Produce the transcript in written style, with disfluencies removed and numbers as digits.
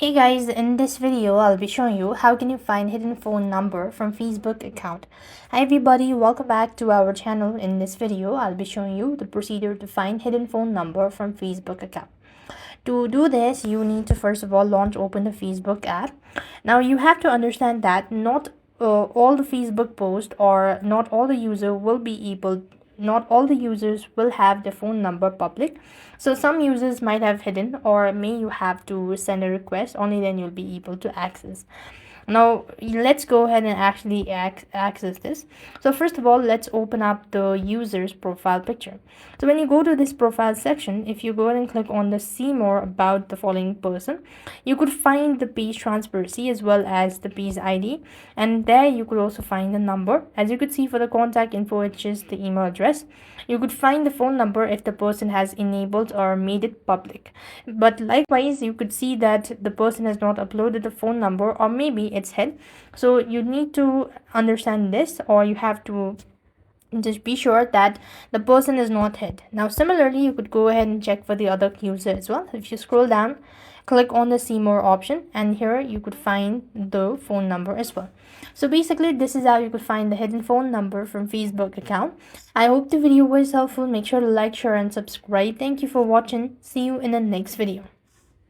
Hey guys, in this video I'll be showing you how can you find hidden phone number from Facebook account. Hi everybody, welcome back to our channel. In this video I'll be showing you the procedure to find hidden phone number from Facebook account. To do this, you need to first of all open the Facebook app. Now you have to understand that not all the Facebook post or not all the users will have the phone number public. So some users might have hidden, or may you have to send a request, only then you'll be able to access. Now let's go ahead and actually access this. So first of all, let's open up the user's profile picture. So when you go to this profile section, if you go ahead and click on the see more about the following person, you could find the page transparency as well as the page ID, and there you could also find the number. As you could see, for the contact info, which is the email address, you could find the phone number if the person has enabled or made it public. But likewise, you could see that the person has not uploaded the phone number, or maybe it's hid. So you need to understand this, or you have to just be sure that the person is not hid. Now similarly, you could go ahead and check for the other user as well. If you scroll down, click on the see more option, and here you could find the phone number as well. So basically, this is how you could find the hidden phone number from Facebook account. I hope the video was helpful. Make sure to like, share and subscribe. Thank you for watching. See you in the next video.